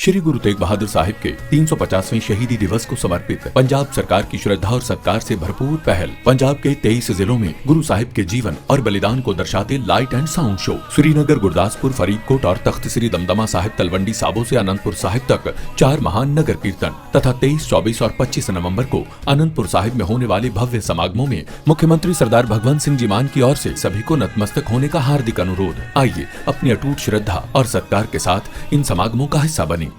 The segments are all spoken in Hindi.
श्री गुरु तेग बहादुर साहिब के 350वें शहीदी दिवस को समर्पित पंजाब सरकार की श्रद्धा और सत्कार से भरपूर पहल। पंजाब के 23 जिलों में गुरु साहिब के जीवन और बलिदान को दर्शाते light and sound show. Srinagar, Gurdaspur, Faridkot और तख्त श्री दमदमा साहिब, तलवंडी साबो से अनंतपुर साहिब तक 4 महान नगर कीर्तन तथा 23, 24 और 25 नवम्बर को अनंतपुर साहिब में होने वाले भव्य समागमों में मुख्यमंत्री सरदार भगवंत सिंह जी मान की ओर से सभी को नतमस्तक होने का हार्दिक अनुरोध। आइए अपनी अटूट श्रद्धा और सत्कार के साथ इन समागमों का हिस्सा बने।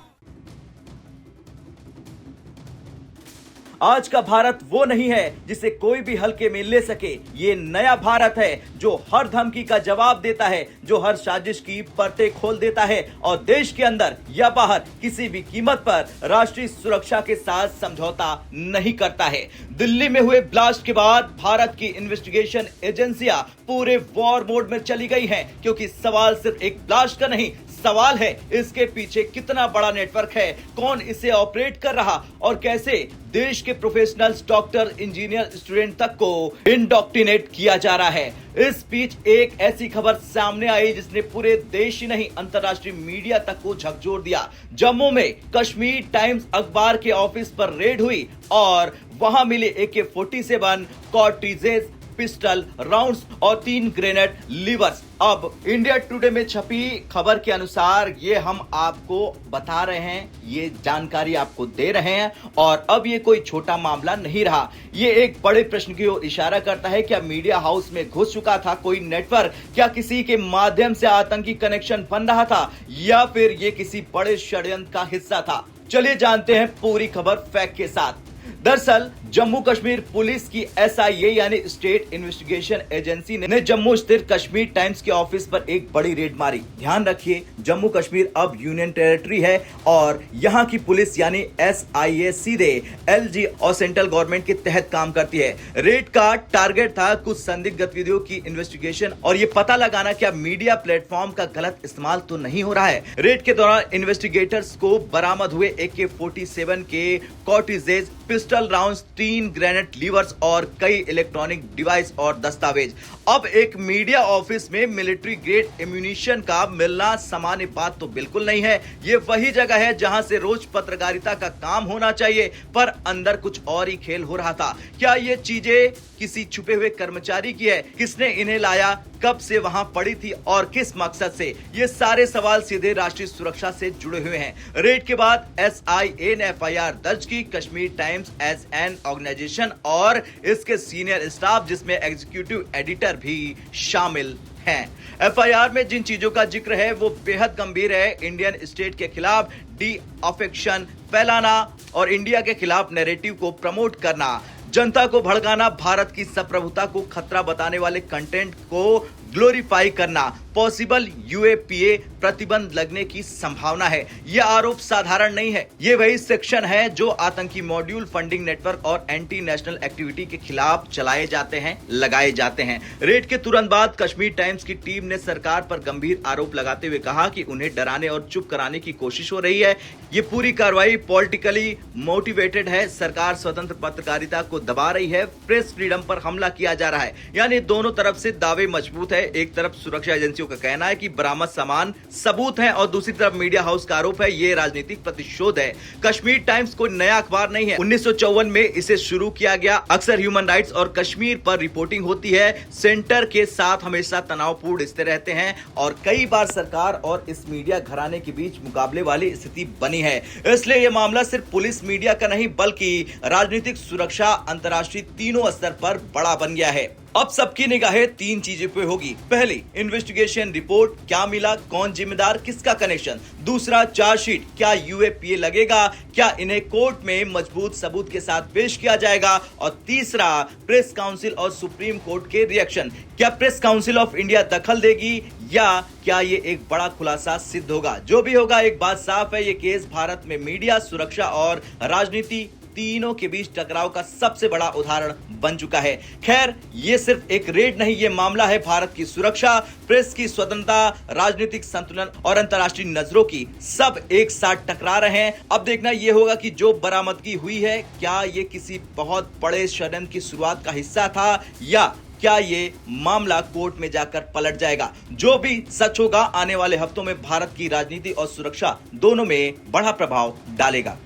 आज का भारत वो नहीं है जिसे कोई भी हल्के में ले सके। ये नया भारत है जो हर धमकी का जवाब देता है, जो हर साजिश की परतें खोल देता है और देश के अंदर या बाहर किसी भी कीमत पर राष्ट्रीय सुरक्षा के साथ समझौता नहीं करता है। दिल्ली में हुए ब्लास्ट के बाद भारत की इन्वेस्टिगेशन एजेंसियां पूरे वॉर मोड में चली गई हैं, क्योंकि सवाल सिर्फ एक ब्लास्ट का नहीं, सवाल है इसके पीछे कितना बड़ा नेटवर्क है, कौन इसे ऑपरेट कर रहा और कैसे देश के प्रोफेशनल्स, डॉक्टर, इंजीनियर, स्टूडेंट तक को इंडोक्ट्रिनेट किया जा रहा है। इस बीच एक ऐसी खबर सामने आई जिसने पूरे देश ही नहीं अंतर्राष्ट्रीय मीडिया तक को झकझोर दिया। जम्मू में कश्मीर टाइम्स अखबार के ऑफिस पर रेड हुई और वहां मिले AK-47 कार्ट्रिजेज, पिस्टल राउंड्स और 3 ग्रेनेड लीवर्स। अब इंडिया टुडे में छपी खबर के अनुसार ये हम आपको बता रहे हैं, ये जानकारी आपको दे रहे हैं और अब ये कोई छोटा मामला नहीं रहा। ये एक बड़े प्रश्न की ओर इशारा करता है। क्या मीडिया हाउस में घुस चुका था कोई नेटवर्क? क्या किसी के माध्यम से आतंकी कनेक्शन बन रहा था या फिर ये किसी बड़े षड्यंत्र का हिस्सा था? चलिए जानते हैं पूरी खबर फैक्ट के साथ। दरअसल जम्मू कश्मीर पुलिस की SIA यानी स्टेट इन्वेस्टिगेशन एजेंसी ने जम्मू स्थित कश्मीर टाइम्स के ऑफिस पर एक बड़ी रेड मारी। ध्यान रखिए, जम्मू कश्मीर अब यूनियन टेरिटरी है और यहाँ की पुलिस यानी SIA सीधे LG और सेंट्रल गवर्नमेंट के तहत काम करती है। रेड का टारगेट था कुछ संदिग्ध गतिविधियों की इन्वेस्टिगेशन और ये पता लगाना क्या मीडिया प्लेटफॉर्म का गलत इस्तेमाल तो नहीं हो रहा है। रेड के दौरान इन्वेस्टिगेटर्स को बरामद हुए AK-47 के cartridges, pistol rounds, 3 grenade levers और कई इलेक्ट्रॉनिक डिवाइस और दस्तावेज। अब एक मीडिया ऑफिस में मिलिट्री ग्रेड एम्यूनिशन का मिलना सामान्य बात तो बिल्कुल नहीं है। ये वही जगह है जहां से रोज पत्रकारिता का काम होना चाहिए, पर अंदर कुछ और ही खेल हो रहा था। क्या ये चीजें किसी छुपे हुए कर्मचारी की है? किसने इन्हें लाया? कब से वहां पड़ी थी और किस मकसद से? ये सारे सवाल सीधे राष्ट्रीय सुरक्षा से जुड़े हुए हैं। रेड के बाद SIA ने FIR दर्ज की। Kashmir Times as an organisation और इसके सीनियर स्टाफ जिसमें एग्जीक्यूटिव एडिटर भी शामिल हैं। FIR में जिन चीजों का जिक्र है वो बेहद गंभीर है। इंडियन स्टेट के खिलाफ डिअफेक्शन फैलाना और इंडिया के खिलाफ नैरेटिव को प्रमोट करना, जनता को भड़काना, भारत की संप्रभुता को खतरा बताने वाले कंटेंट को ग्लोरीफाई करना, पॉसिबल UAPA प्रतिबंध लगने की संभावना है। यह आरोप साधारण नहीं है। ये वही सेक्शन है जो आतंकी मॉड्यूल, फंडिंग नेटवर्क और एंटी नेशनल एक्टिविटी के खिलाफ चलाए जाते हैं, लगाए जाते हैं। रेड के तुरंत बाद कश्मीर टाइम्स की टीम ने सरकार पर गंभीर आरोप लगाते हुए कहा कि उन्हें डराने और चुप कराने की कोशिश हो रही है। ये पूरी कार्रवाई पॉलिटिकली मोटिवेटेड है। सरकार स्वतंत्र पत्रकारिता को दबा रही है, प्रेस फ्रीडम पर हमला किया जा रहा है। यानी दोनों तरफ से दावे मजबूत है। एक तरफ सुरक्षा एजेंसियों का कहना है कि बरामद सामान सबूत है और दूसरी तरफ मीडिया हाउस का आरोप है ये राजनीतिक प्रतिशोध है। कश्मीर टाइम्स कोई नया अखबार नहीं है। 1954 में इसे शुरू किया गया। अक्सर ह्यूमन राइट्स और कश्मीर पर रिपोर्टिंग होती है। सेंटर के साथ हमेशा तनावपूर्ण रिश्ते रहते हैं और कई बार सरकार और इस मीडिया घराने के बीच मुकाबले वाली स्थिति बनी है। इसलिए यह मामला सिर्फ पुलिस मीडिया का नहीं बल्कि राजनीतिक, सुरक्षा, अंतर्राष्ट्रीय तीनों स्तर पर बड़ा बन गया है। अब सबकी निगाहें 3 चीजों पे होगी। पहली, इन्वेस्टिगेशन रिपोर्ट, क्या मिला, कौन जिम्मेदार, किसका कनेक्शन। दूसरा, चार्जशीट, क्या UAPA लगेगा, क्या इन्हें कोर्ट में मजबूत सबूत के साथ पेश किया जाएगा। और तीसरा, प्रेस काउंसिल और सुप्रीम कोर्ट के रिएक्शन, क्या प्रेस काउंसिल ऑफ इंडिया दखल देगी या क्या ये एक बड़ा खुलासा सिद्ध होगा। जो भी होगा, एक बात साफ है, ये केस भारत में मीडिया, सुरक्षा और राजनीति तीनों के बीच टकराव का सबसे बड़ा उदाहरण बन चुका है। खैर, ये सिर्फ एक रेड नहीं, ये मामला है भारत की सुरक्षा, प्रेस की स्वतंत्रता, राजनीतिक संतुलन और अंतर्राष्ट्रीय नजरों की। सब एक साथ टकरा रहे हैं। अब देखना यह होगा कि जो बरामदगी हुई है क्या ये किसी बहुत बड़े षड्यंत्र की शुरुआत का हिस्सा था या क्या ये मामला कोर्ट में जाकर पलट जाएगा? जो भी सच होगा आने वाले हफ्तों में भारत की राजनीति और सुरक्षा दोनों में बड़ा प्रभाव डालेगा।